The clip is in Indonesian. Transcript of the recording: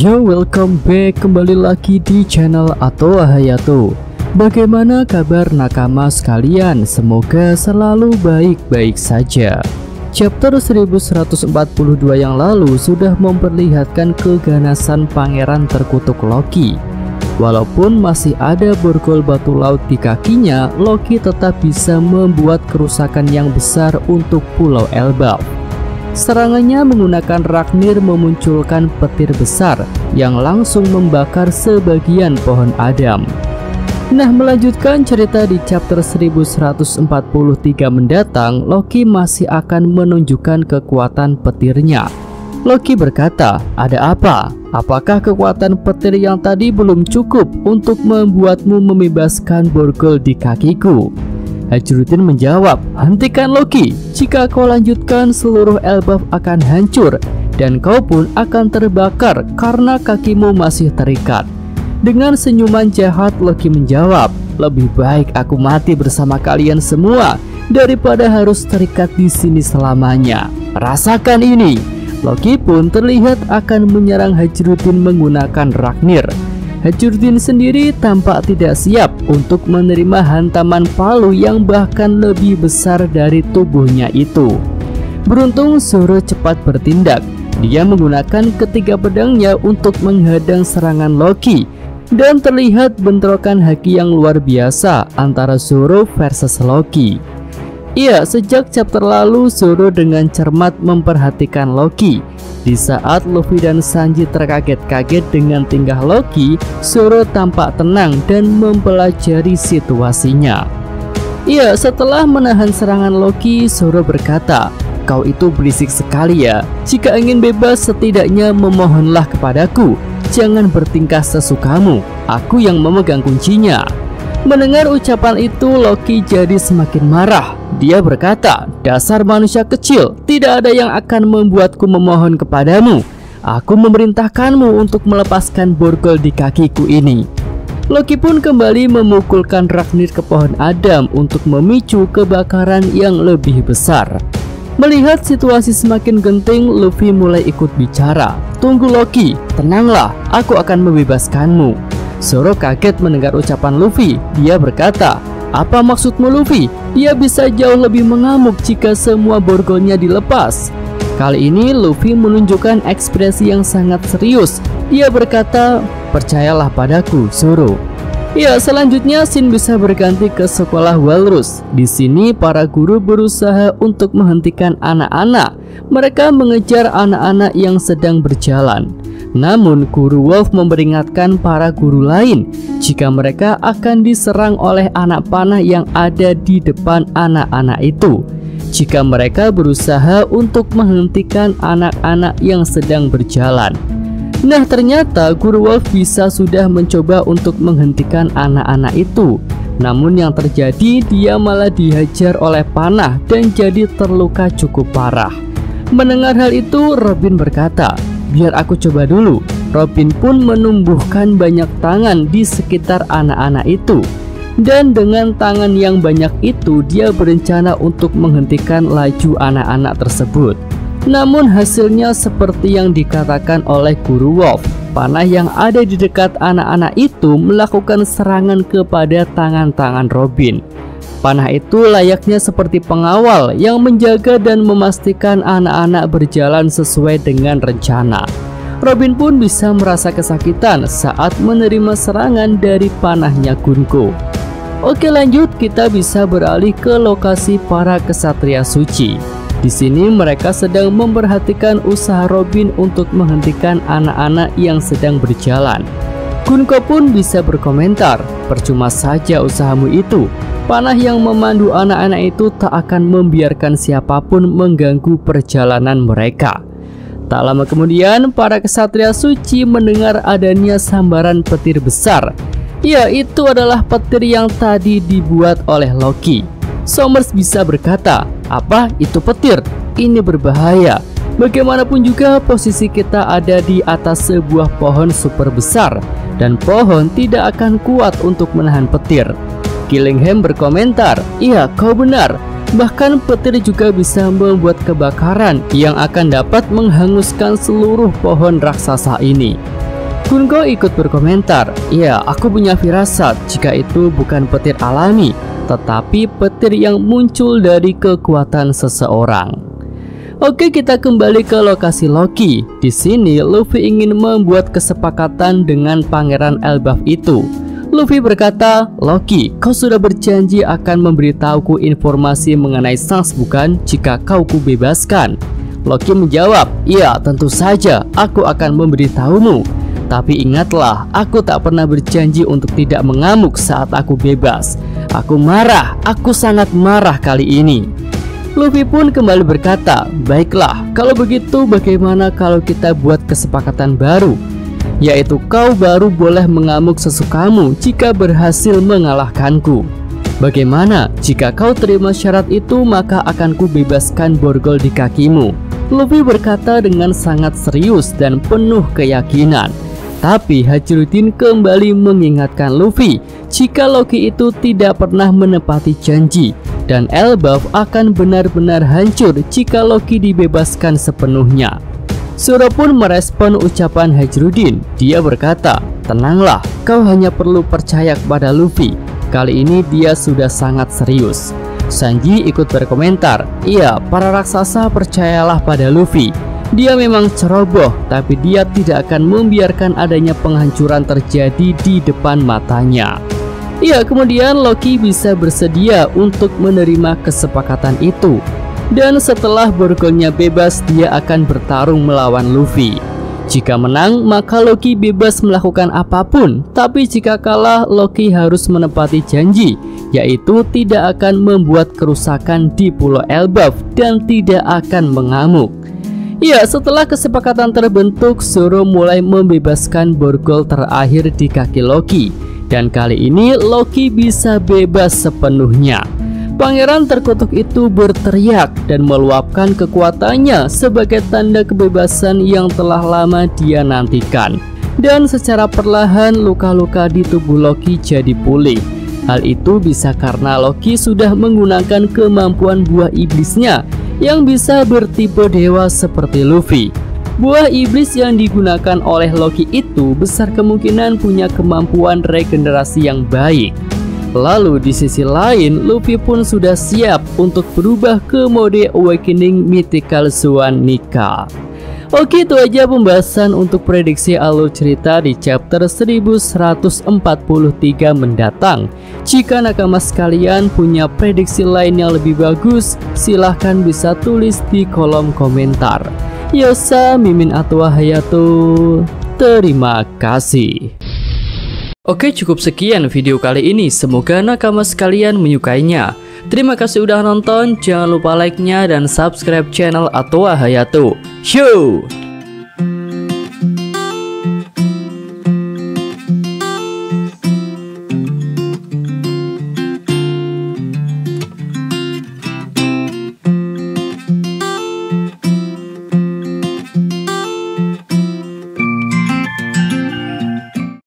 Yo, welcome back kembali lagi di channel Atoa Hayato. Bagaimana kabar nakama sekalian? Semoga selalu baik-baik saja. Chapter 1142 yang lalu sudah memperlihatkan keganasan pangeran terkutuk Loki. Walaupun masih ada borgol batu laut di kakinya, Loki tetap bisa membuat kerusakan yang besar untuk Pulau Elbaf. Serangannya menggunakan Ragnir memunculkan petir besar yang langsung membakar sebagian pohon Adam. Nah, melanjutkan cerita di chapter 1143 mendatang, Loki masih akan menunjukkan kekuatan petirnya. Loki berkata, "Ada apa? Apakah kekuatan petir yang tadi belum cukup untuk membuatmu membebaskan borgol di kakiku?" Hajrutin menjawab, "Hentikan Loki, jika kau lanjutkan seluruh Elbaf akan hancur dan kau pun akan terbakar karena kakimu masih terikat." Dengan senyuman jahat Loki menjawab, "Lebih baik aku mati bersama kalian semua daripada harus terikat di sini selamanya. Rasakan ini." Loki pun terlihat akan menyerang Hajrutin menggunakan Ragnir. Hajrutin sendiri tampak tidak siap untuk menerima hantaman palu yang bahkan lebih besar dari tubuhnya itu. Beruntung Zoro cepat bertindak. Dia menggunakan ketiga pedangnya untuk menghadang serangan Loki, dan terlihat bentrokan haki yang luar biasa antara Zoro versus Loki. Iya, sejak chapter lalu Zoro dengan cermat memperhatikan Loki. Di saat Luffy dan Sanji terkaget-kaget dengan tingkah Loki, Zoro tampak tenang dan mempelajari situasinya. Iya, setelah menahan serangan Loki, Zoro berkata, "Kau itu berisik sekali ya. Jika ingin bebas, setidaknya memohonlah kepadaku. Jangan bertingkah sesukamu. Aku yang memegang kuncinya." Mendengar ucapan itu, Loki jadi semakin marah. Dia berkata, "Dasar manusia kecil, tidak ada yang akan membuatku memohon kepadamu. Aku memerintahkanmu untuk melepaskan borgol di kakiku ini." Loki pun kembali memukulkan Ragnir ke pohon Adam untuk memicu kebakaran yang lebih besar. Melihat situasi semakin genting, Luffy mulai ikut bicara. "Tunggu Loki, tenanglah, aku akan membebaskanmu." Zoro kaget mendengar ucapan Luffy. Dia berkata, "Apa maksudmu Luffy? Dia bisa jauh lebih mengamuk jika semua borgolnya dilepas." Kali ini Luffy menunjukkan ekspresi yang sangat serius. Dia berkata, "Percayalah padaku, Zoro." Ya, selanjutnya Shin bisa berganti ke sekolah Walrus. Di sini para guru berusaha untuk menghentikan anak-anak. Mereka mengejar anak-anak yang sedang berjalan. Namun guru Wolf memperingatkan para guru lain jika mereka akan diserang oleh anak panah yang ada di depan anak-anak itu, jika mereka berusaha untuk menghentikan anak-anak yang sedang berjalan. Nah, ternyata guru Wolf bisa sudah mencoba untuk menghentikan anak-anak itu. Namun yang terjadi, dia malah dihajar oleh panah dan jadi terluka cukup parah. Mendengar hal itu, Robin berkata, "Biar aku coba dulu." Robin pun menumbuhkan banyak tangan di sekitar anak-anak itu. Dan dengan tangan yang banyak itu, dia berencana untuk menghentikan laju anak-anak tersebut. Namun hasilnya seperti yang dikatakan oleh guru Wolf. Panah yang ada di dekat anak-anak itu melakukan serangan kepada tangan-tangan Robin. Panah itu layaknya seperti pengawal yang menjaga dan memastikan anak-anak berjalan sesuai dengan rencana. Robin pun bisa merasa kesakitan saat menerima serangan dari panahnya Gunko. Oke, lanjut, kita bisa beralih ke lokasi para kesatria suci. Di sini mereka sedang memperhatikan usaha Robin untuk menghentikan anak-anak yang sedang berjalan. Gunko pun bisa berkomentar, "Percuma saja usahamu itu. Panah yang memandu anak-anak itu tak akan membiarkan siapapun mengganggu perjalanan mereka." Tak lama kemudian, para kesatria suci mendengar adanya sambaran petir besar. Ya, itu adalah petir yang tadi dibuat oleh Loki. Somers bisa berkata, "Apa itu petir? Ini berbahaya. Bagaimanapun juga posisi kita ada di atas sebuah pohon super besar, dan pohon tidak akan kuat untuk menahan petir." Killingham berkomentar, "Iya, kau benar. Bahkan petir juga bisa membuat kebakaran yang akan dapat menghanguskan seluruh pohon raksasa ini." Kunko ikut berkomentar, "Ya, aku punya firasat jika itu bukan petir alami, tetapi petir yang muncul dari kekuatan seseorang." Oke, kita kembali ke lokasi Loki. Di sini Luffy ingin membuat kesepakatan dengan Pangeran Elbaf itu. Luffy berkata, "Loki, kau sudah berjanji akan memberitahuku informasi mengenai Shanks bukan jika kau kubebaskan?" Loki menjawab, "Iya, tentu saja, aku akan memberitahumu. Tapi ingatlah, aku tak pernah berjanji untuk tidak mengamuk saat aku bebas. Aku marah, aku sangat marah kali ini." Luffy pun kembali berkata, "Baiklah, kalau begitu bagaimana kalau kita buat kesepakatan baru? Yaitu kau baru boleh mengamuk sesukamu jika berhasil mengalahkanku. Bagaimana jika kau terima syarat itu, maka akan kubebaskan borgol di kakimu." Luffy berkata dengan sangat serius dan penuh keyakinan. Tapi Hajruddin kembali mengingatkan Luffy jika Loki itu tidak pernah menepati janji dan Elbaf akan benar-benar hancur jika Loki dibebaskan sepenuhnya. Zoro pun merespon ucapan Hajruddin. Dia berkata, "Tenanglah, kau hanya perlu percaya kepada Luffy. Kali ini dia sudah sangat serius." Sanji ikut berkomentar, "Iya, para raksasa percayalah pada Luffy. Dia memang ceroboh, tapi dia tidak akan membiarkan adanya penghancuran terjadi di depan matanya." Ya, kemudian Loki bisa bersedia untuk menerima kesepakatan itu. Dan setelah borgolnya bebas, dia akan bertarung melawan Luffy. Jika menang, maka Loki bebas melakukan apapun. Tapi jika kalah, Loki harus menepati janji, yaitu tidak akan membuat kerusakan di Pulau Elbaf dan tidak akan mengamuk. Ya, setelah kesepakatan terbentuk, Zoro mulai membebaskan borgol terakhir di kaki Loki. Dan kali ini Loki bisa bebas sepenuhnya. Pangeran terkutuk itu berteriak dan meluapkan kekuatannya sebagai tanda kebebasan yang telah lama dia nantikan. Dan secara perlahan luka-luka di tubuh Loki jadi pulih. Hal itu bisa karena Loki sudah menggunakan kemampuan buah iblisnya yang bisa bertipe dewa seperti Luffy. Buah iblis yang digunakan oleh Loki itu besar kemungkinan punya kemampuan regenerasi yang baik. Lalu di sisi lain, Luffy pun sudah siap untuk berubah ke mode Awakening Mythical Swan Nika. Oke, itu aja pembahasan untuk prediksi alur cerita di chapter 1143 mendatang. Jika nakama sekalian punya prediksi lain yang lebih bagus, silahkan bisa tulis di kolom komentar. Yosa Mimin Atwa Hayato, terima kasih. Oke, cukup sekian video kali ini. Semoga nakama sekalian menyukainya. Terima kasih udah nonton. Jangan lupa like-nya dan subscribe channel Atwa Hayato. Show!